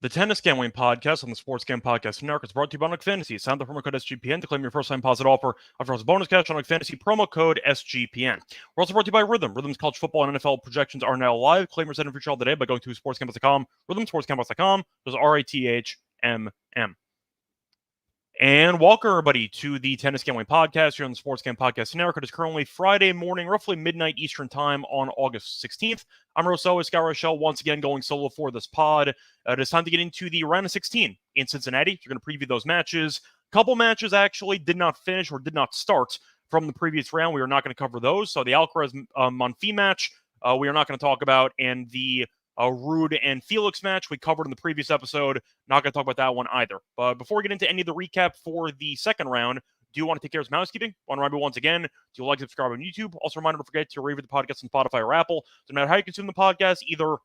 The Tennis Gambling Podcast on the Sports Gambling Podcast Network is brought to you by Nook Fantasy. Sign the promo code SGPN to claim your first-time deposit offer of bonus cash on Nook Fantasy. Promo code SGPN. We're also brought to you by Rhythm. Rhythm's college football and NFL projections are now live. Claim your set and free trial today by going to sportscampus.com. Rhythmsportscampus.com. There's RATHMM. And welcome, everybody, to the Tennis Gambling Podcast here on the Sports Gambling Podcast Network. It is currently Friday morning, roughly midnight Eastern Time on August 16th. I'm Rosso, Scott Reichel, once again going solo for this pod. It is time to get into the round of 16 in Cincinnati. We're going to preview those matches. A couple matches actually did not finish or did not start from the previous round. We are not going to cover those. So the Alcaraz-Monfils match, we are not going to talk about, and the Rude and Felix match we covered in the previous episode. Not going to talk about that one either. But before we get into any of the recap for the second round, do you want to take care of some housekeeping? Want to remind you once again, do you like to subscribe on YouTube? Also, reminder, don't forget to review the podcast on Spotify or Apple. So no matter how you consume the podcast, either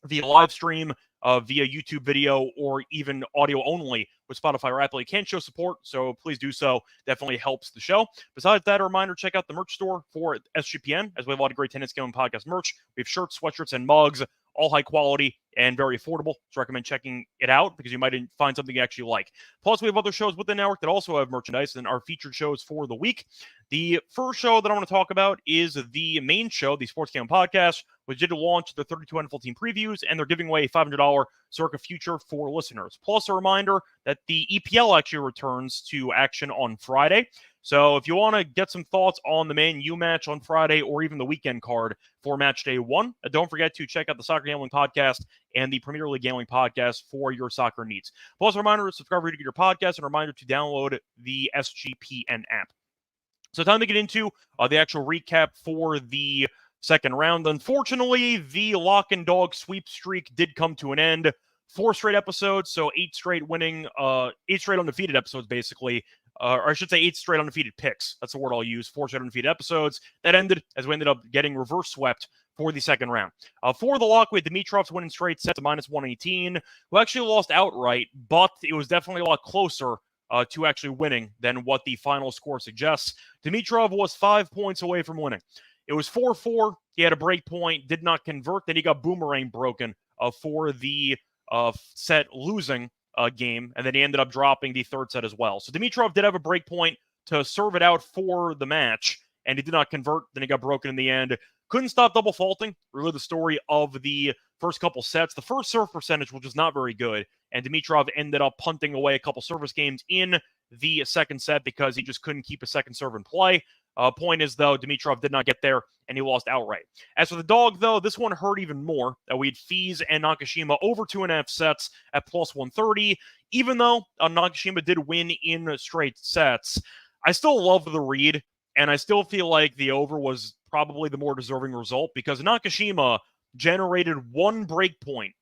via live stream, via YouTube video, or even audio only with Spotify or Apple, you can show support, so please do so. Definitely helps the show. Besides that, a reminder, check out the merch store for SGPN, as we have a lot of great Tennis Gambling Podcast merch. We have shirts, sweatshirts, and mugs, all high quality and very affordable. So I recommend checking it out because you might find something you actually like. Plus, we have other shows with the network that also have merchandise and are featured shows for the week. The first show that I want to talk about is the main show, the Sports Gambling Podcast, which did launch the 32 NFL team previews, and they're giving away a $500 Circa Future for listeners. Plus, a reminder that the EPL actually returns to action on Friday. So if you want to get some thoughts on the Man U match on Friday or even the weekend card for match day one, don't forget to check out the Soccer Gambling Podcast and the Premier League Gambling Podcast for your soccer needs. Plus, a reminder to subscribe to get your podcast and a reminder to download the SGPN app. So time to get into the actual recap for the second round. Unfortunately, the lock and dog sweep streak did come to an end. 4 straight episodes, so 8 straight undefeated episodes, basically. Or I should say 8 straight undefeated picks. That's the word I'll use. 4 straight undefeated episodes. That ended as we ended up getting reverse swept for the second round. For the lock, we had Dimitrov's winning straight sets to -118, who actually lost outright, but it was definitely a lot closer to actually winning than what the final score suggests. Dimitrov was 5 points away from winning. It was 4-4. He had a break point, did not convert. Then he got boomerang broken for the set losing game, and then he ended up dropping the third set as well. So Dimitrov did have a break point to serve it out for the match, and he did not convert. Then he got broken in the end. Couldn't stop double faulting. Really the story of the first couple sets. The first serve percentage was just not very good, and Dimitrov ended up punting away a couple service games in the second set because he just couldn't keep a second serve in play. Point is, though, Dimitrov did not get there, and he lost outright. As for the dog, though, this one hurt even more. We had Fees and Nakashima over 2.5 sets at +130. Even though Nakashima did win in straight sets, I still love the read, and I still feel like the over was probably the more deserving result because Nakashima generated 1 break point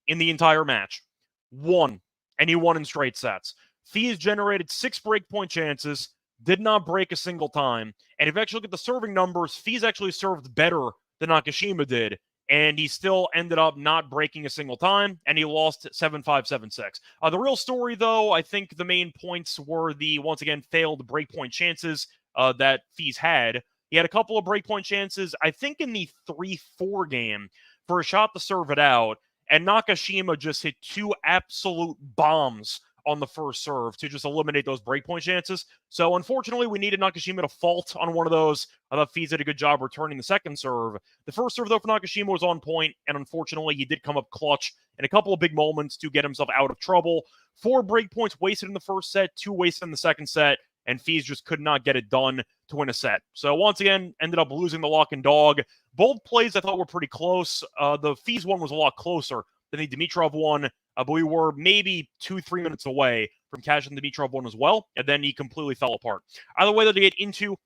in the entire match. 1. And he won in straight sets. Fees generated 6 break point chances, did not break a single time. And if you actually look at the serving numbers, Fees actually served better than Nakashima did, and he still ended up not breaking a single time, and he lost 7-5, 7-6. The real story, though, I think the main points were the, once again, failed breakpoint chances that Fees had. He had a couple of breakpoint chances, I think in the 3-4 game, for a shot to serve it out, and Nakashima just hit 2 absolute bombs on the first serve to just eliminate those breakpoint chances. So unfortunately, we needed Nakashima to fault on one of those. I thought Fees did a good job returning the second serve. The first serve, though, for Nakashima was on point, and unfortunately, he did come up clutch in a couple of big moments to get himself out of trouble. 4 breakpoints wasted in the first set, 2 wasted in the second set, and Fees just could not get it done to win a set. So once again, ended up losing the lock and dog. Both plays I thought were pretty close. The Fees one was a lot closer than the Dimitrov one, but we were maybe 2-3 minutes away from cashing the Dimitrov one as well, and then he completely fell apart. Either way, to get into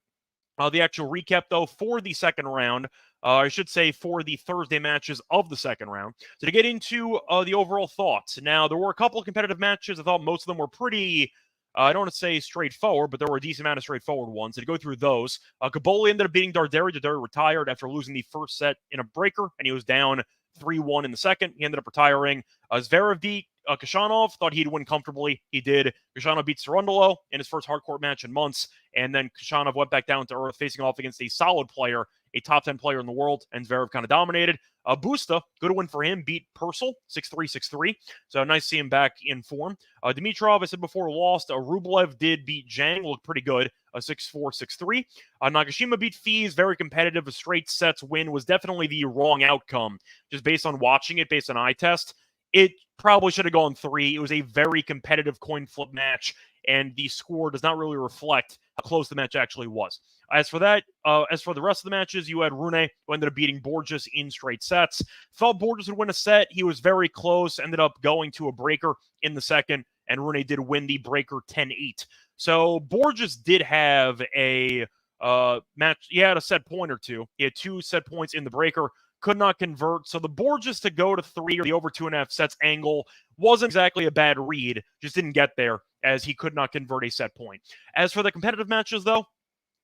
the actual recap, though, for the second round, I should say for the Thursday matches of the second round. So to get into the overall thoughts. Now, there were a couple of competitive matches. I thought most of them were pretty, I don't want to say straightforward, but there were a decent amount of straightforward ones. So to go through those, Caboli ended up beating Darderi. Darderi retired after losing the first set in a breaker, and he was down 3-1 in the second. He ended up retiring. Zverev beat Khachanov, thought he'd win comfortably. He did. Khachanov beat Cerundolo in his first hardcourt match in months, and then Khachanov went back down to earth, facing off against a solid player, a top 10 player in the world, and Zverev kind of dominated. Busta, good win for him, beat Purcell 6-3, 6-3. So nice to see him back in form. Dimitrov, I said before, lost. Rublev did beat Zhang, looked pretty good, 6-4, 6-3. Nagashima beat Fees, very competitive. A straight sets win was definitely the wrong outcome, just based on watching it, based on eye test. It probably should have gone 3. It was a very competitive coin flip match, and the score does not really reflect how close the match actually was. As for the rest of the matches, you had Rune, who ended up beating Borges in straight sets. Thought Borges would win a set. He was very close, ended up going to a breaker in the second, and Rune did win the breaker 10-8. So Borges did have a match. He had a set point or two. He had 2 set points in the breaker, could not convert. So the Borges to go to 3 or the over 2.5 sets angle wasn't exactly a bad read, just didn't get there as he could not convert a set point. As for the competitive matches, though,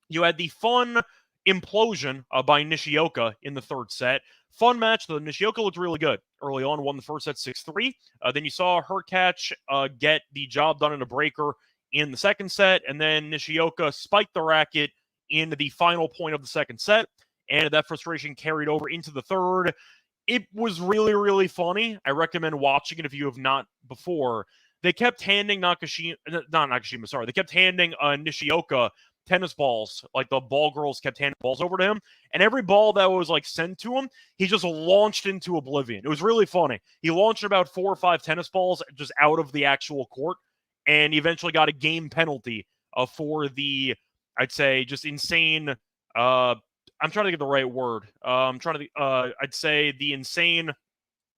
you had the fun implosion by Nishioka in the third set. Fun match, though. Nishioka looked really good early on, won the first set 6-3. Then you saw Hurkacz get the job done in a breaker in the second set, and then Nishioka spiked the racket in the final point of the second set, and that frustration carried over into the third. It was really, really funny. I recommend watching it if you have not before. They kept handing They kept handing Nishioka tennis balls. Like, the ball girls kept handing balls over to him, and every ball that was like sent to him, he just launched into oblivion. It was really funny. He launched about 4 or 5 tennis balls just out of the actual court, and he eventually got a game penalty for the, I'd say, just insane. I'm trying to get the right word. I'd say the insane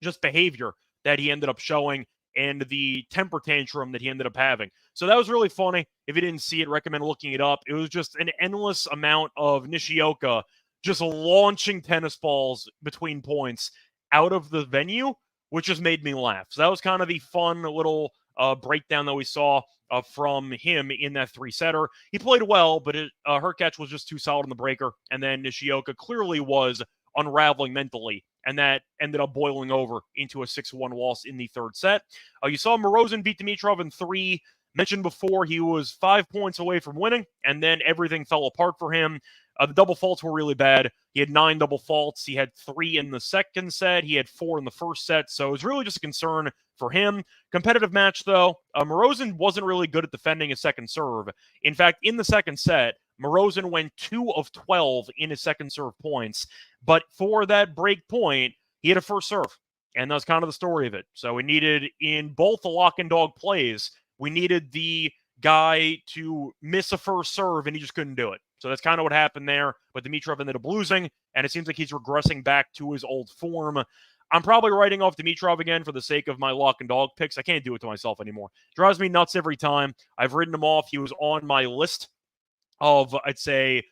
just behavior that he ended up showing and the temper tantrum that he ended up having. So that was really funny. If you didn't see it, recommend looking it up. It was just an endless amount of Nishioka just launching tennis balls between points out of the venue, which just made me laugh. So that was kind of the fun little breakdown that we saw from him in that 3-setter. He played well, but Hurkacz was just too solid in the breaker, and then Nishioka clearly was unraveling mentally, and that ended up boiling over into a 6-1 loss in the third set. You saw Morozin beat Dimitrov in 3. Mentioned before, he was 5 points away from winning, and then everything fell apart for him. The double faults were really bad. He had 9 double faults. He had 3 in the second set. He had 4 in the first set. So it was really just a concern for him. Competitive match, though. Morozin wasn't really good at defending his second serve. In fact, in the second set, Morozin went 2 of 12 in his second serve points. But for that break point, he had a first serve. And that's kind of the story of it. So we needed, in both the lock and dog plays, we needed the guy to miss a first serve, and he just couldn't do it. So that's kind of what happened there. But Dimitrov ended up losing, and it seems like he's regressing back to his old form. I'm probably writing off Dimitrov again for the sake of my lock and dog picks. I can't do it to myself anymore. Drives me nuts every time. I've written him off. He was on my list of, I'd say,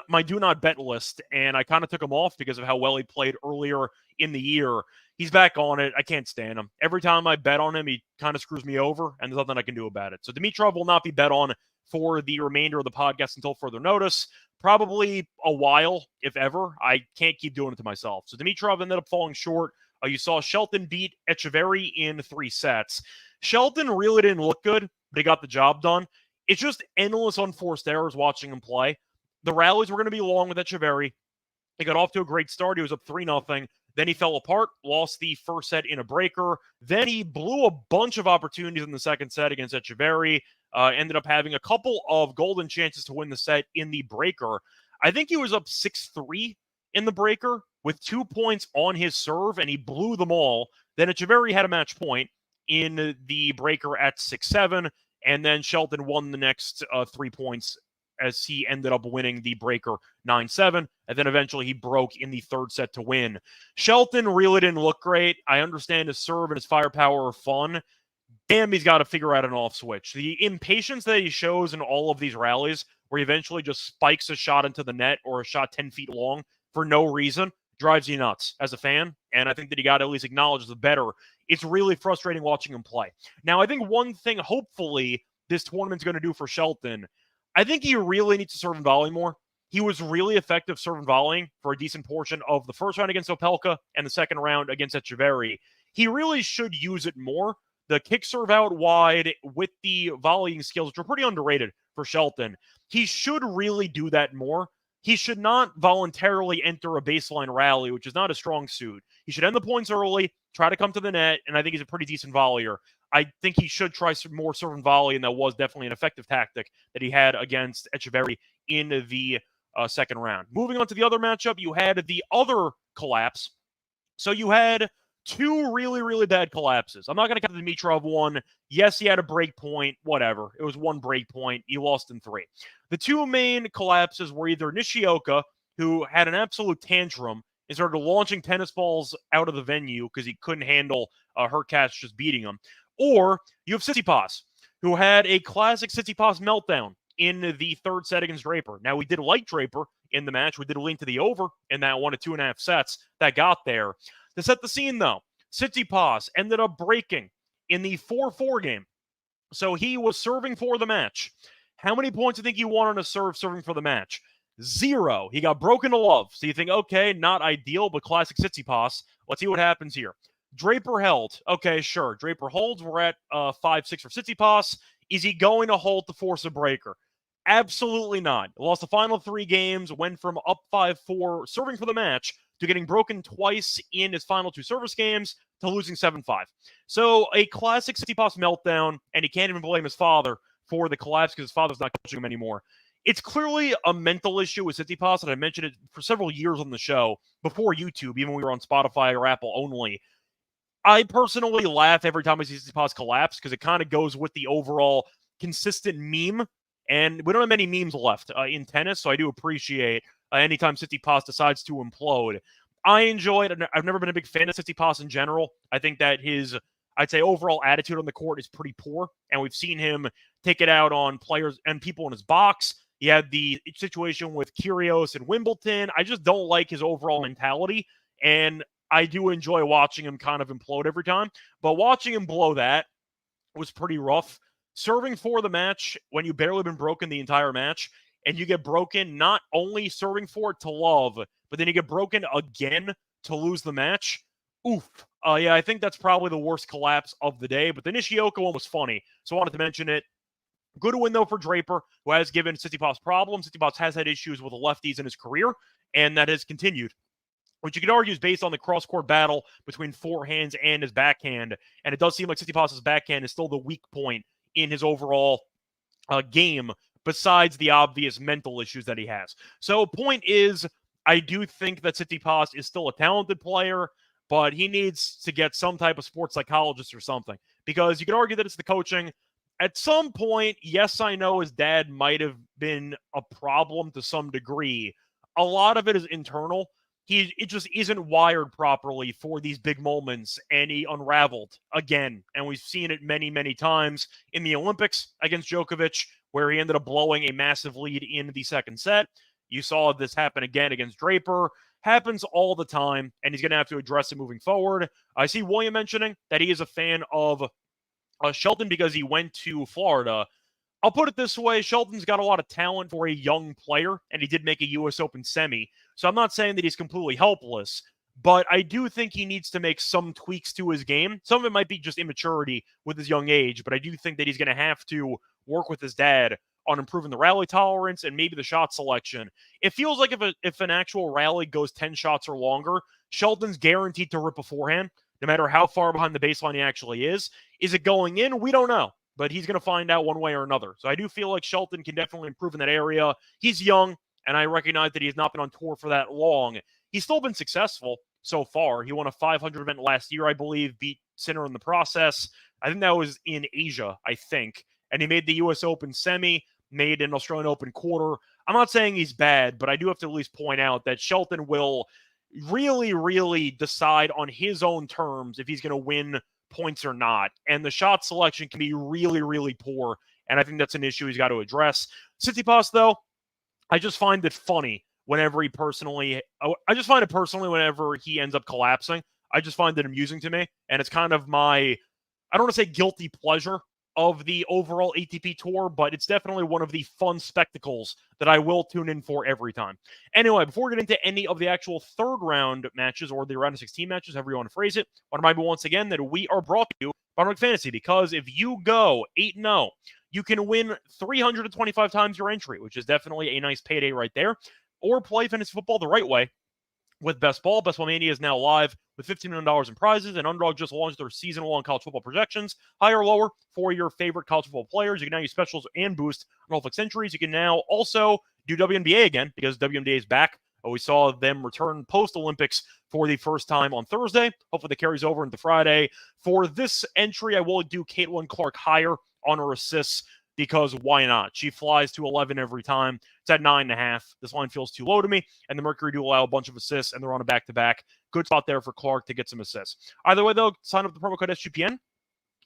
my do not bet list, and I kind of took him off because of how well he played earlier in the year. He's back on it. I can't stand him. Every time I bet on him, he kind of screws me over, and there's nothing I can do about it. So Dimitrov will not be bet on for the remainder of the podcast until further notice. Probably a while, if ever. I can't keep doing it to myself. So Dimitrov ended up falling short. You saw Shelton beat Echeverry in 3 sets. Shelton really didn't look good, but he got the job done. It's just endless unforced errors watching him play. The rallies were going to be long with Echeverry. He got off to a great start. He was up 3-0. Then he fell apart, lost the first set in a breaker. Then he blew a bunch of opportunities in the second set against Echeverry. Ended up having a couple of golden chances to win the set in the breaker. I think he was up 6-3 in the breaker with 2 points on his serve, and he blew them all. Then Echeverry had a match point in the breaker at 6-7, and then Shelton won the next 3 points as he ended up winning the breaker 9-7, and then eventually he broke in the third set to win. Shelton really didn't look great. I understand his serve and his firepower are fun. Damn, he's got to figure out an off switch. The impatience that he shows in all of these rallies, where he eventually just spikes a shot into the net or a shot 10 feet long for no reason, drives you nuts as a fan, and I think that he got to at least acknowledge the better. It's really frustrating watching him play. Now, I think one thing, hopefully, this tournament's going to do for Shelton, I think he really needs to serve and volley more. He was really effective serving volleying for a decent portion of the first round against Opelka and the second round against Echeverry. He really should use it more. The kick serve out wide with the volleying skills, which are pretty underrated for Shelton. He should really do that more. He should not voluntarily enter a baseline rally, which is not a strong suit. He should end the points early, try to come to the net, and I think he's a pretty decent volleyer. I think he should try some more serve and volley, and that was definitely an effective tactic that he had against Echeverry in the second round. Moving on to the other matchup, you had the other collapse. So you had two really, really bad collapses. I'm not going to count the Dimitrov one. Yes, he had a break point, whatever. It was one break point. He lost in three. The two main collapses were either Nishioka, who had an absolute tantrum and started launching tennis balls out of the venue because he couldn't handle her catch just beating him, or you have Tsitsipas, who had a classic Tsitsipas meltdown in the third set against Draper. Now, we did like Draper in the match. We did lean to the over in that 1 to 2.5 sets that got there. To set the scene, though, Tsitsipas ended up breaking in the 4-4 game. So he was serving for the match. How many points do you think he won on a serving for the match? 0. He got broken to love. So you think, okay, not ideal, but classic Tsitsipas. Let's see what happens here. Draper held. Okay, sure. Draper holds. We're at 5-6 for Tsitsipas. Is he going to hold to force a breaker? Absolutely not. Lost the final 3 games, went from up 5-4 serving for the match to getting broken twice in his final 2 service games to losing 7-5. So a classic Tsitsipas meltdown, and he can't even blame his father for the collapse because his father's not coaching him anymore. It's clearly a mental issue with Tsitsipas, and I mentioned it for several years on the show before YouTube, even when we were on Spotify or Apple only. I personally laugh every time I see Tsitsipas collapse because it kind of goes with the overall consistent meme. And we don't have many memes left in tennis, so I do appreciate anytime Tsitsipas decides to implode. I enjoy it. I've never been a big fan of Tsitsipas in general. I think that his, I'd say, overall attitude on the court is pretty poor, and we've seen him take it out on players and people in his box. He had the situation with Kyrgios and Wimbledon. I just don't like his overall mentality, and I do enjoy watching him kind of implode every time. But watching him blow that was pretty rough. Serving for the match when you've barely been broken the entire match, and you get broken not only serving for it to love, but then you get broken again to lose the match. Oof. Yeah, I think that's probably the worst collapse of the day. But the Nishioka one was funny, so I wanted to mention it. Good win, though, for Draper, who has given Tsitsipas problems. Tsitsipas has had issues with the lefties in his career, and that has continued, which you could argue is based on the cross-court battle between forehands and his backhand. And it does seem like Tsitsipas's backhand is still the weak point in his overall game, besides the obvious mental issues that he has. So point is, I do think that Tsitsipas is still a talented player, but he needs to get some type of sports psychologist or something, because you could argue that it's the coaching. At some point, yes, I know his dad might have been a problem to some degree. A lot of it is internal. It just isn't wired properly for these big moments, and he unraveled again. And we've seen it many, many times in the Olympics against Djokovic, where he ended up blowing a massive lead in the second set. You saw this happen again against Draper. Happens all the time, and he's going to have to address it moving forward. I see William mentioning that he is a fan of Shelton because he went to Florida. I'll put it this way. Shelton's got a lot of talent for a young player, and he did make a U.S. Open semi. So I'm not saying that he's completely helpless, but I do think he needs to make some tweaks to his game. Some of it might be just immaturity with his young age, but I do think that he's going to have to work with his dad on improving the rally tolerance and maybe the shot selection. It feels like if an actual rally goes 10 shots or longer, Shelton's guaranteed to rip a forehand, no matter how far behind the baseline he actually is. Is it going in? We don't know, but he's going to find out one way or another. So I do feel like Shelton can definitely improve in that area. He's young, and I recognize that he's not been on tour for that long. He's still been successful so far. He won a 500 event last year, I believe, beat Sinner in the process. I think that was in Asia, I think. And he made the U.S. Open semi, made an Australian Open quarter. I'm not saying he's bad, but I do have to at least point out that Shelton will really, really decide on his own terms if he's going to win points or not. And the shot selection can be really, really poor. And I think that's an issue he's got to address. Tsitsipas, though, I just find it funny whenever he whenever he ends up collapsing. I just find it amusing to me. And it's kind of my, I don't want to say guilty pleasure, of the overall ATP Tour, but it's definitely one of the fun spectacles that I will tune in for every time. Anyway, before we get into any of the actual third round matches or the round of 16 matches, however you want to phrase it, I want to remind you once again that we are brought to you by Underdog Fantasy, because if you go 8-0, you can win 325 times your entry, which is definitely a nice payday right there, or play fantasy football the right way with Best Ball. Best Ball Mania is now live with $15 million in prizes, and Underdog just launched their season-long college football projections, higher or lower, for your favorite college football players. You can now use specials and boost on all flex entries. You can now also do WNBA again, because WNBA is back. We saw them return post-Olympics for the first time on Thursday. Hopefully that carries over into Friday. For this entry, I will do Caitlin Clark higher on her assists, because why not? She flies to 11 every time. It's at 9.5. This line feels too low to me, and the Mercury do allow a bunch of assists, and they're on a back-to-back. Good spot there for Clark to get some assists. Either way, though, sign up with the promo code SGPN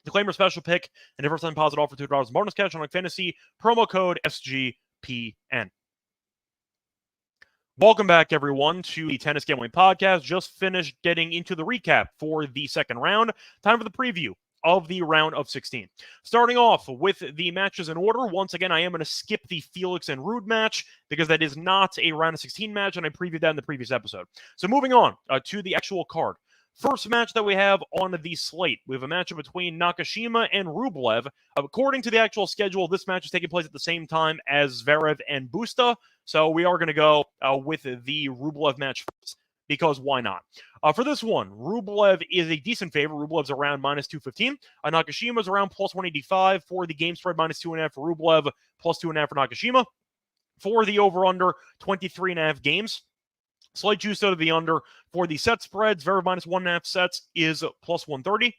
to claim your special pick and a first-time deposit offer $2 in bonus cash on Fantasy. Promo code SGPN. Welcome back, everyone, to the Tennis Gambling Podcast. Just finished getting into the recap for the second round. Time for the preview of the round of 16. Starting off with the matches in order. Once again, I am going to skip the Felix and Ruud match, because that is not a round of 16 match, and I previewed that in the previous episode. So moving on to the actual card. First match that we have on the slate, we have a matchup between Nakashima and Rublev. According to the actual schedule, this match is taking place at the same time as Zverev and Busta, so we are going to go with the Rublev match first, because why not? For this one, Rublev is a decent favorite. Rublev's around -215. Nakashima's around +185 for the game spread, -2.5 for Rublev, +2.5 for Nakashima. For the over-under, 23.5 games. Slight juice out of the under. For the set spreads, Zverev -1.5 sets is +130.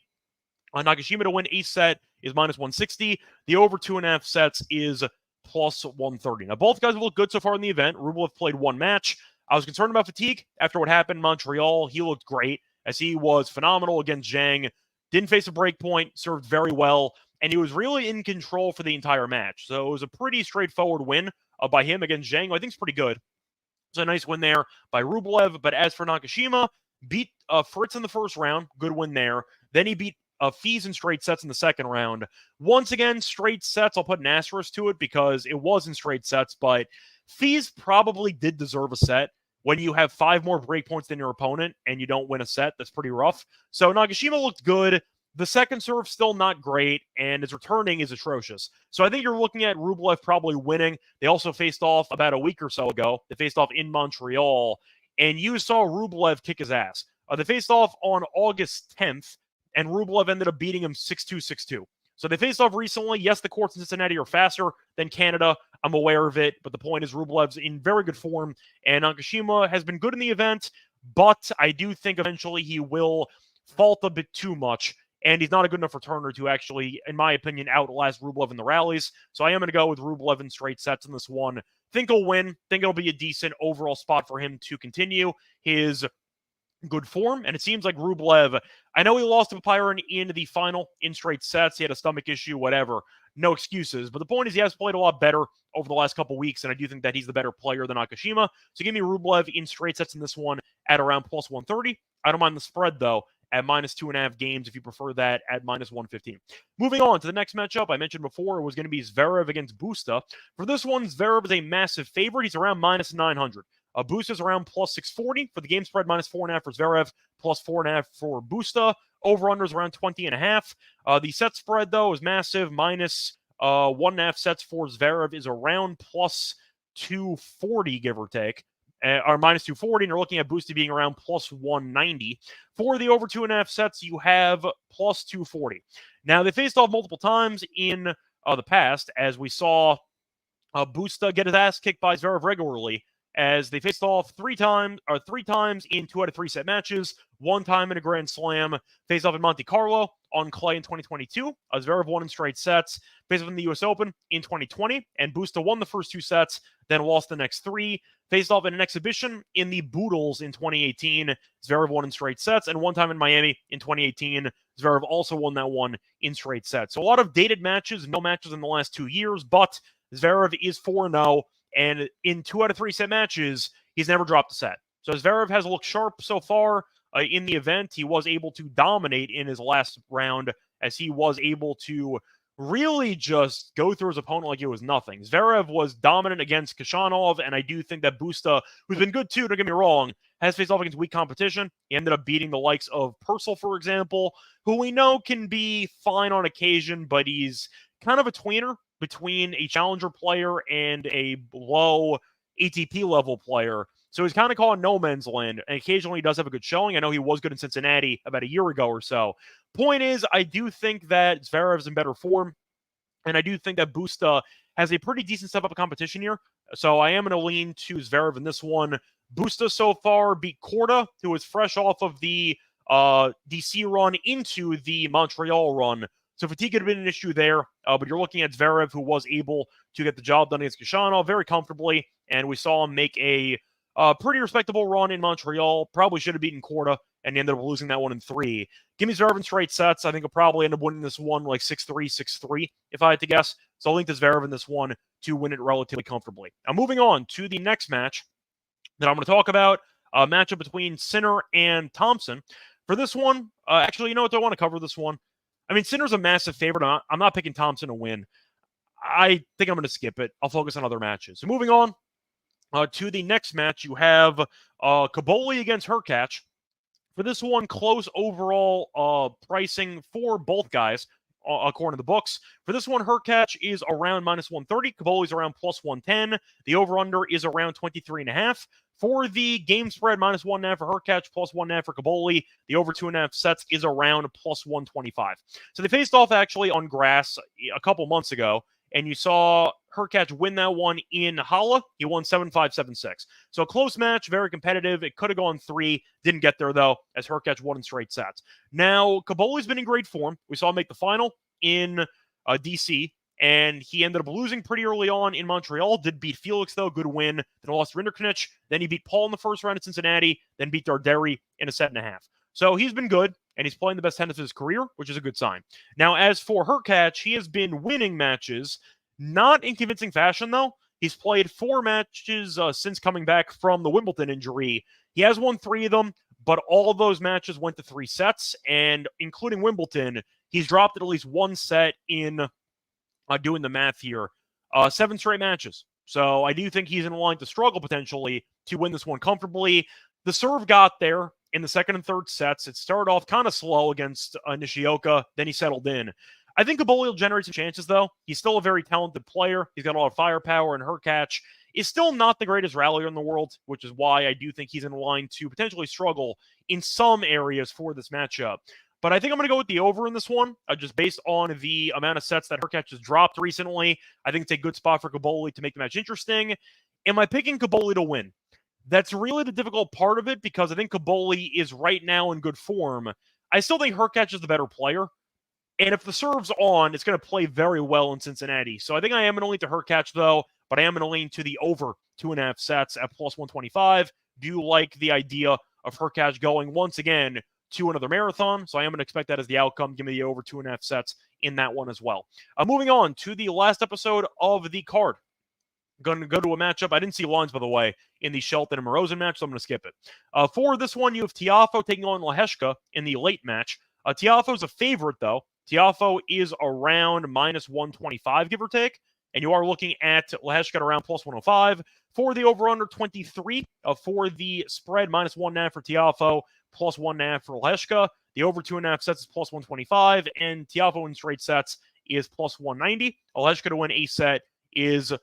Nakashima to win a set is -160. The over 2.5 sets is +130. Now, both guys have looked good so far in the event. Rublev played one match. I was concerned about fatigue after what happened in Montreal. He looked great, as he was phenomenal against Zhang. Didn't face a break point, served very well, and he was really in control for the entire match. So it was a pretty straightforward win by him against Zhang, who I think is pretty good. It's a nice win there by Rublev. But as for Nakashima, beat Fritz in the first round. Good win there. Then he beat Fees in straight sets in the second round. Once again, straight sets. I'll put an asterisk to it, because it was in straight sets, but Fees probably did deserve a set. When you have 5 more break points than your opponent and you don't win a set, that's pretty rough. So Nakashima looked good. The second serve still not great, and his returning is atrocious. So I think you're looking at Rublev probably winning. They also faced off about a week or so ago. They faced off in Montreal, and you saw Rublev kick his ass. They faced off on August 10th, and Rublev ended up beating him 6-2, 6-2. So they faced off recently. Yes, the courts in Cincinnati are faster than Canada. I'm aware of it, but the point is Rublev's in very good form, and Nakashima has been good in the event, but I do think eventually he will fault a bit too much, and he's not a good enough returner to actually, in my opinion, outlast Rublev in the rallies. So I am going to go with Rublev in straight sets in this one. Think he'll win. Think it'll be a decent overall spot for him to continue his good form, and it seems like Rublev, I know he lost to Pyron in the final in straight sets. He had a stomach issue, whatever. No excuses. But the point is he has played a lot better over the last couple weeks, and I do think that he's the better player than Nakashima. So give me Rublev in straight sets in this one at around +130. I don't mind the spread, though, at -2.5 games if you prefer that at -115. Moving on to the next matchup, I mentioned before it was going to be Zverev against Busta. For this one, Zverev is a massive favorite. He's around -900. Busta's around +640 for the game spread, -4.5 for Zverev, +4.5 for Busta. Over-under is around 20.5. The set spread, though, is massive. -1.5 sets for Zverev is around +240, give or take. Or -240, and you're looking at Busta being around +190. For the over 2.5 sets, you have +240. Now, they faced off multiple times in the past, as we saw Busta get his ass kicked by Zverev regularly, as they faced off three times in 2 out of 3 set matches, 1 time in a Grand Slam, faced off in Monte Carlo on clay in 2022. Zverev won in straight sets, faced off in the US Open in 2020, and Busta won the first 2 sets, then lost the next 3. Faced off in an exhibition in the Boodles in 2018. Zverev won in straight sets, and 1 time in Miami in 2018. Zverev also won that one in straight sets. So a lot of dated matches, no matches in the last 2 years, but Zverev is 4-0. And in 2 out of 3 set matches, he's never dropped a set. So Zverev has looked sharp so far in the event. He was able to dominate in his last round, as he was able to really just go through his opponent like it was nothing. Zverev was dominant against Khachanov, and I do think that Busta, who's been good too, don't get me wrong, has faced off against weak competition. He ended up beating the likes of Purcell, for example, who we know can be fine on occasion, but he's kind of a tweener between a challenger player and a low ATP level player. So he's kind of caught in no man's land, and occasionally he does have a good showing. I know he was good in Cincinnati about a year ago or so. Point is, I do think that Zverev's in better form, and I do think that Busta has a pretty decent step up of competition here. So I am going to lean to Zverev in this one. Busta so far beat Korda, who is fresh off of the DC run into the Montreal run. So fatigue could have been an issue there, but you're looking at Zverev, who was able to get the job done against Khachanov very comfortably, and we saw him make a pretty respectable run in Montreal. Probably should have beaten Korda, and he ended up losing that one in 3. Give me Zverev in straight sets. I think he'll probably end up winning this one like 6-3, 6-3, if I had to guess. So I'll link to Zverev in this one to win it relatively comfortably. Now moving on to the next match that I'm going to talk about, a matchup between Sinner and Thompson. For this one, actually, you know what? I want to cover this one. I mean, Sinner's a massive favorite. I'm not picking Thompson to win. I think I'm going to skip it. I'll focus on other matches. So moving on to the next match, you have Kaboli against Hurkacz. For this one, close overall pricing for both guys, according to the books. For this one, Hurkacz is around -130. Kaboli's around +110. The over-under is around 23.5. For the game spread, -1.5 for Hurkacz, +1.5 for Kaboli. The over 2.5 sets is around +125. So they faced off actually on grass a couple months ago, and you saw Hurkacz win that one in Halle. He won 7-5, 7-6. So a close match, very competitive. It could have gone 3. Didn't get there, though, as Hurkacz won in straight sets. Now, Kaboli's been in great form. We saw him make the final in DC, and he ended up losing pretty early on in Montreal. Did beat Felix, though. Good win. Then lost to Rinderknech. Then he beat Paul in the first round at Cincinnati. Then beat Darderi in a 7.5. So he's been good, and he's playing the best tennis of his career, which is a good sign. Now, as for Hurkacz, he has been winning matches, not in convincing fashion, though. He's played 4 matches since coming back from the Wimbledon injury. He has won 3 of them, but all of those matches went to 3 sets, and including Wimbledon, he's dropped at least 1 set in doing the math here. 7 straight matches. So I do think he's in line to struggle potentially to win this one comfortably. The serve got there in the second and third sets. It started off kind of slow against Nishioka. Then he settled in. I think Kaboli will generate some chances, though. He's still a very talented player. He's got a lot of firepower, and Hurkacz is still not the greatest rallier in the world, which is why I do think he's in line to potentially struggle in some areas for this matchup. But I think I'm going to go with the over in this one, just based on the amount of sets that Hurkacz has dropped recently. I think it's a good spot for Kaboli to make the match interesting. Am I picking Kaboli to win? That's really the difficult part of it, because I think Kaboli is right now in good form. I still think Hurkacz is the better player. And if the serve's on, it's going to play very well in Cincinnati. So I think I am going to lean to Hurkacz, though, but I am going to lean to the over 2.5 sets at +125. Do you like the idea of Hurkacz going once again to another marathon? So I am going to expect that as the outcome. Give me the over 2.5 sets in that one as well. Moving on to the last episode of the card. Going to go to a matchup. I didn't see lines, by the way, in the Shelton and Morozin match, so I'm going to skip it. For this one, you have Tiafoe taking on Lehecka in the late match. Tiafoe's a favorite, though. Tiafoe is around -125, give or take. And you are looking at Lehecka at around +105. For the over-under 23, for the spread, -1.5 for Tiafoe, +1.5 for Lehecka. The over 2.5 sets is +125, and Tiafoe in straight sets is +190. Lehecka to win a set is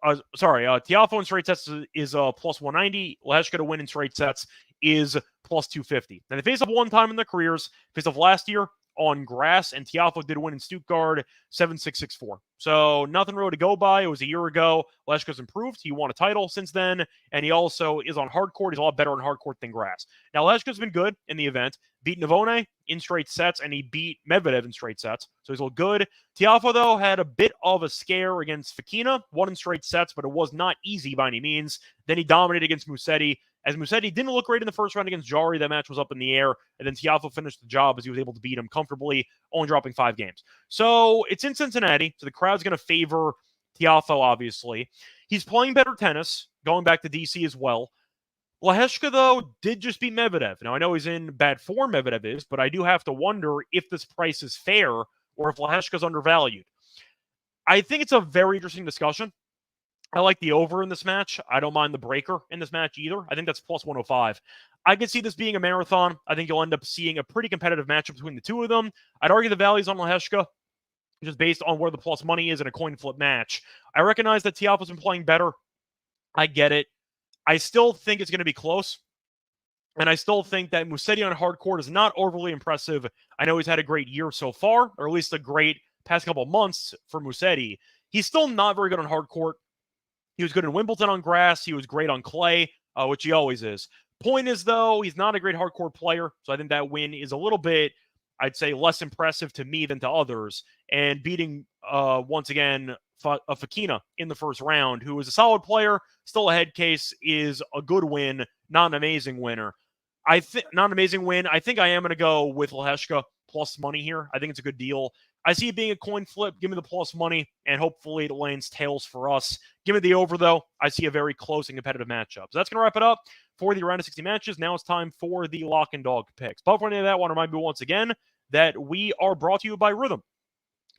Tiafoe in straight sets is +190. Lehecka to win in straight sets is +250. Now, they face off one time in their careers. Faced off last year on grass, and Tiafoe did win in Stuttgart 7-6, 6-4. So nothing really to go by. It was a year ago. Lehecka's improved. He won a title since then, and he also is on hard court. He's a lot better on hard court than grass. Now, Lehecka's been good in the event. Beat Navone in straight sets, and he beat Medvedev in straight sets. So he's all good. Tiafoe, though, had a bit of a scare against Fokina. Won in straight sets, but it was not easy by any means. Then he dominated against Musetti. As Musetti didn't look great in the first round against Jari, that match was up in the air, and then Tiafoe finished the job as he was able to beat him comfortably, only dropping 5 games. So it's in Cincinnati, so the crowd's going to favor Tiafoe, obviously. He's playing better tennis, going back to DC as well. Lehecka, though, did just beat Medvedev. Now, I know he's in bad form, Medvedev is, but I do have to wonder if this price is fair or if Lehecka's undervalued. I think it's a very interesting discussion. I like the over in this match. I don't mind the breaker in this match either. I think that's plus 105. I can see this being a marathon. I think you'll end up seeing a pretty competitive matchup between the two of them. I'd argue the value's on Leheshka, just based on where the plus money is in a coin flip match. I recognize that Tiafoe's been playing better. I get it. I still think it's going to be close. And I still think that Musetti on hard court is not overly impressive. I know he's had a great year so far, or at least a great past couple of months for Musetti. He's still not very good on hard court. He was good in Wimbledon on grass. He was great on clay, which he always is. Point is, though, he's not a great hard court player. So I think that win is a little bit, I'd say, less impressive to me than to others. And beating, once again, Fokina in the first round, who is a solid player, still a head case, is a good win, not an amazing winner. Not an amazing win. I think I am going to go with Leheshka plus money here. I think it's a good deal. I see it being a coin flip. Give me the plus money, and hopefully it lands tails for us. Give me the over, though. I see a very close and competitive matchup. So that's going to wrap it up for the round of 60 matches. Now it's time for the lock and dog picks. But before any of that, I want to remind you once again that we are brought to you by Rhythm,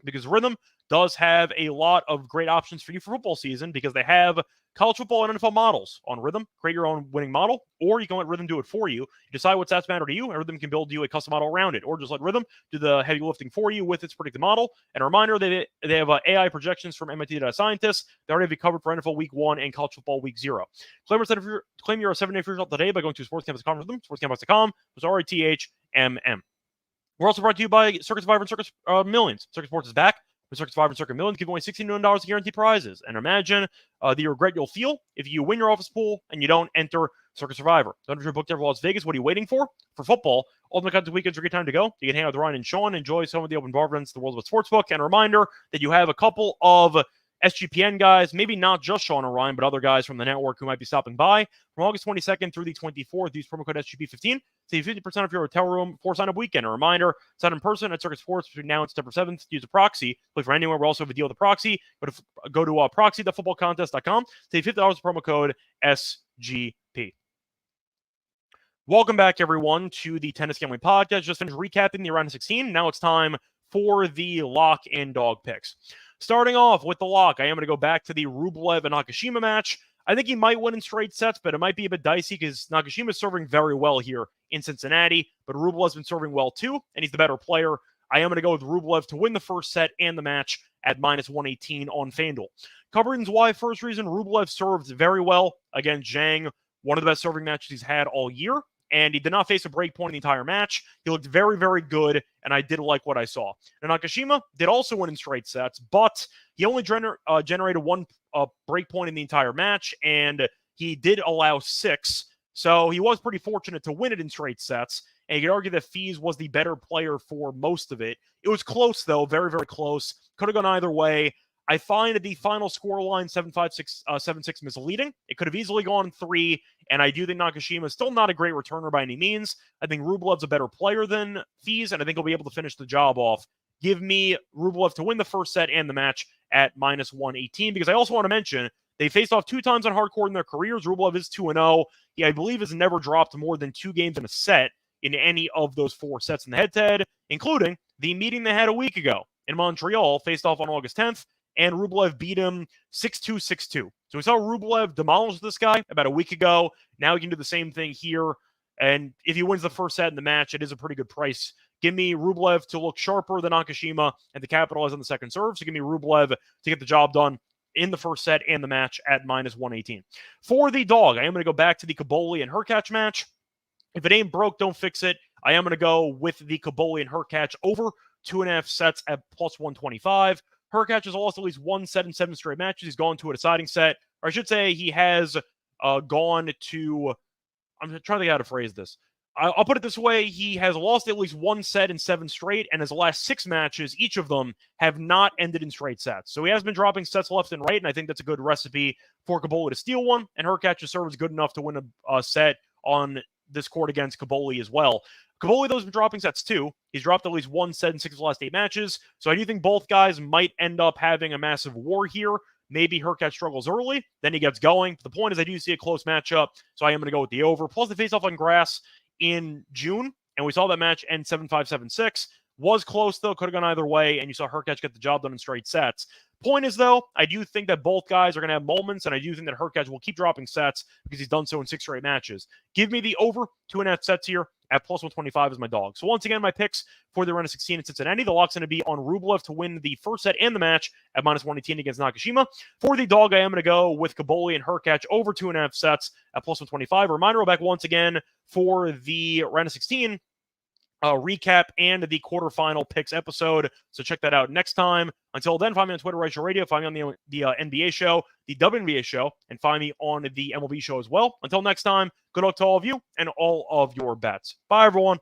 because Rhythm does have a lot of great options for you for football season, because they have college football and NFL models on Rhythm. Create your own winning model, or you can let Rhythm do it for you. You decide what stats matter to you, and Rhythm can build you a custom model around it, or just let Rhythm do the heavy lifting for you with its predicted model. And a reminder, they have AI projections from MIT data scientists. They already have you covered for NFL Week 1 and college football Week 0. Claim your 7-day free result today by going to sportscampus.com, sportscampus.com. It's RITHMM. We're also brought to you by Circuit Survivor and Circuit Millions. Circuit Sports is back. With Circuit Survivor and Circuit Millions, give away $16 million in guaranteed prizes. And imagine the regret you'll feel if you win your office pool and you don't enter Circuit Survivor. Don't you booked over Las Vegas? What are you waiting for? For football, Ultimate Content Weekends are a great time to go. You can hang out with Ryan and Sean, enjoy some of the open bar events, the World of Sportsbook. And a reminder that you have a couple of SGPN guys, maybe not just Sean or Ryan, but other guys from the network who might be stopping by. From August 22nd through the 24th, use promo code SGP15. Save 50% off your hotel room for sign-up weekend. A reminder, sign in person at Circuit Sports between now and September 7th. Use a proxy. Play for anywhere. We also have a deal with a proxy. Go to proxy.footballcontest.com. Save $50 promo code SGP. Welcome back, everyone, to the Tennis Gambling Podcast. Just finished recapping the round of 16. Now it's time for the lock and dog picks. Starting off with the lock, I am going to go back to the Rublev and Nakashima match. I think he might win in straight sets, but it might be a bit dicey because Nakashima is serving very well here in Cincinnati, but Rublev's been serving well too, and he's the better player. I am going to go with Rublev to win the first set and the match at minus 118 on FanDuel. Couple reasons why. First reason, Rublev served very well against Zhang, one of the best serving matches he's had all year, and he did not face a break point in the entire match. He looked very, very good, and I did like what I saw. And Nakashima did also win in straight sets, but he only generated one break point in the entire match, and he did allow 6. So he was pretty fortunate to win it in straight sets, and you could argue that Fees was the better player for most of it. It was close, though, very, very close. Could have gone either way. I find the final scoreline 7-5, 7-6 misleading. It could have easily gone 3, and I do think Nakashima is still not a great returner by any means. I think Rublev's a better player than Fees, and I think he'll be able to finish the job off. Give me Rublev to win the first set and the match at minus 118, because I also want to mention they faced off 2 times on hard court in their careers. Rublev is 2-0. He, I believe, has never dropped more than 2 games in a set in any of those 4 sets in the head-to-head, including the meeting they had a week ago in Montreal, faced off on August 10th. And Rublev beat him 6-2, 6-2. So we saw Rublev demolish this guy about a week ago. Now he can do the same thing here. And if he wins the first set in the match, it is a pretty good price. Give me Rublev to look sharper than Nakashima and to capitalize on the second serve. So give me Rublev to get the job done in the first set and the match at minus 118. For the dog, I am going to go back to the Kaboli and Hurkacz match. If it ain't broke, don't fix it. I am going to go with the Kaboli and Hurkacz over 2.5 sets at plus 125. Hurkacz has lost at least 1 set in 7 straight matches. He's gone to a deciding set. Or I should say he has gone to... I'm trying to think how to phrase this. I'll put it this way. He has lost at least 1 set in 7 straight, and his last 6 matches, each of them, have not ended in straight sets. So he has been dropping sets left and right, and I think that's a good recipe for Kaboli to steal one, and Hurkacz's serve is good enough to win a set on this court against Kaboli as well. Kaboli, though, has been dropping sets too. He's dropped at least 1 set in 6 of the last 8 matches. So I do think both guys might end up having a massive war here. Maybe Hurkacz struggles early, then he gets going. But the point is I do see a close matchup, so I am going to go with the over. Plus, they face off on grass in June, and we saw that match end 7-5, 7-6. Was close, though. Could have gone either way, and you saw Hurkacz get the job done in straight sets. Point is, though, I do think that both guys are going to have moments, and I do think that Hurkacz will keep dropping sets because he's done so in 6 straight matches. Give me the over 2.5 sets here at plus 125 as my dog. So once again, my picks for the round of 16 in Cincinnati. The lock's going to be on Rublev to win the first set and the match at minus 118 against Nakashima. For the dog, I am going to go with Kaboli and Hurkacz over 2.5 sets at plus 125. Reminder, back once again for the round of 16 recap and the quarterfinal picks episode. So check that out next time. Until then, find me on Twitter, Reichel Radio. Find me on the NBA show, the WNBA show, and find me on the MLB show as well. Until next time, good luck to all of you and all of your bets. Bye, everyone.